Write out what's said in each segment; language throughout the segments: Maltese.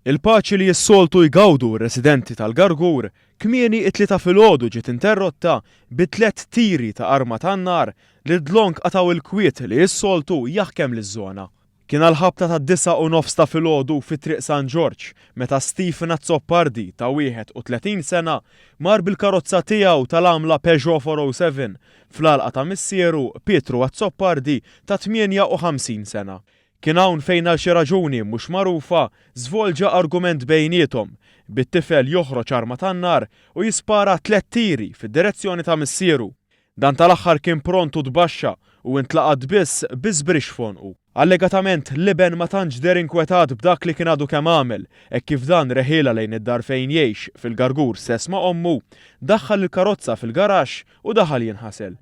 Il-paċi li jissoltu jgawdu r-residenti tal-Gargur kmieni it-tlieta filgħodu ġiet interrotta bi 3 tiri ta' arma tan-nar li dlonk qataw il-kwiet li jissoltu jaħkem liż-żona. Kien għall-ħabta ta' 9:30 ta' filgħodu fit-triq San George meta Stephen Azzoppardi ta' 31 sena mar bil-karozza tiegħu tal-għamla Peugeot 407 fl-għalqa ta' missieru Pietru Azzoppardi ta' 58 sena. Kien hawn fejn għal xi raġuni mhux magħrufa żvolġa argument bejniethom bit-tifel joħroġ arma tan-nar u jispara 3 tiri fid-direzzjoni ta' missieru. Dan tal-aħħar kien prontu tbaxxa u intlaqat biss biżbrix fonqu. Allegatament Liben ma tantx der inkwetat b'dak li kien għadu kemm għamel hekk kif dan reħiela lejn id-dar fejn jgħix fil-Gargur stess ma' ommu, daħħal il-karozza fil-garaxx u daħal jinħasel.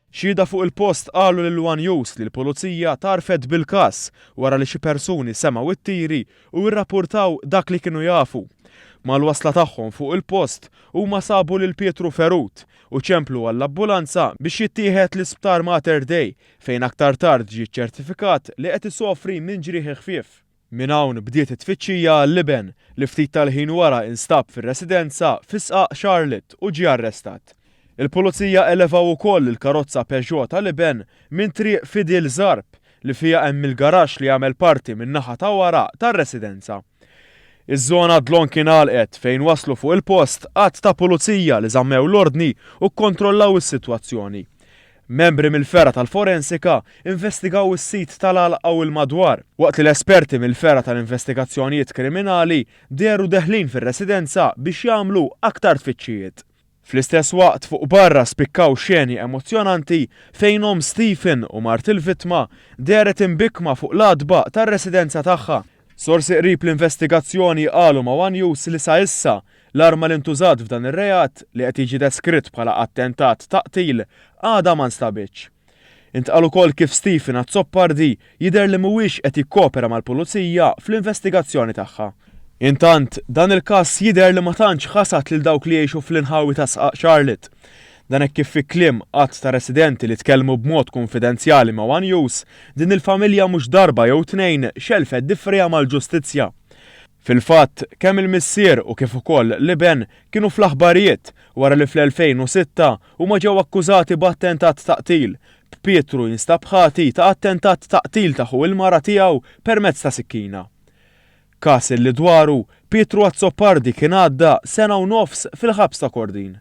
Xhieda fuq il-post qalu lil One News li l-pulizija tarfed bil-każ wara li xi persuni semgħu it-tiri u rrappurtaw dak li kienu jafu. Mal-wasla tagħhom fuq il-post huma sabu lil Pietru ferut u ċemplu għall-ambulanza biex jittieħed l-isptar Mater Dei fejn aktar tard ġie ċertifikat li qed isofri minn ġrieħ ħfief. Minn hawn bdiet it-tfittxija għal Liben li ftit tal-ħin wara instab fir-residenza fi Sqaq Charlotte u ġie arrestat. Il-pulizija elevaw ukoll il-karozza Peugeot ta' Liben minn triq Fidil Zarb li fiha hemm il-garaxx li jagħmel parti min-naħa ta' wara tar-residenza. Iż-żona dlonk ingħalqet fejn waslu fuq il-post qatt ta' pulizija li żammew l-ordni u kkontrollaw is-sitwazzjoni. Membri mill-fera tal-forensika investigaw is-sit tal-għalqa u l-madwar, waqt li l-esperti mill-fera tal-investigazzjonijiet kriminali deru deħlin fir-residenza biex jagħmlu aktar tfittxijiet. Fl-istess waqt fuq barra spikkaw xeni emozjonanti fejn Stephen u mart il-vittma deret imbikma fuq l-adba tar-residenza tagħha. Sorsi qrib l-investigazzjoni qalu ma' One News li sa issa l-arma li ntużat f'dan ir-reat li qed jiġi deskritt bħala attentat taqtil għadha ma nstabitx. Intqal ukoll kif Stephen Azzoppardi jidher li mhuwiex qed jikkopera mal-pulizija fl-investigazzjoni tagħha. Intant, dan il-każ jidher li ma tantx ħasat lil dawk li jgħixu fl-inħawi ta' Sqaq Charlotte. Dan hekk kif fi kliem qatt ta' residenti li tkellmu b'mod konfidenzjali ma' One News, din il-familja mhux darba jew tnejn xelfet diffrija mal-ġustizzja. Fil-fatt, kemm il-missier u kif ukoll Liben kienu fl-aħbarijiet wara li fl-2006 huma ġew akkużati b'attentat taqtil. Pietru jinstab ħati ta' attentat taqtil taħu il-mara tiegħu permezz ta' sikkina. Każ li dwaru Pietru Azzoppardi kien għadda 1.5 sena fil-ħabs ta' Kordin.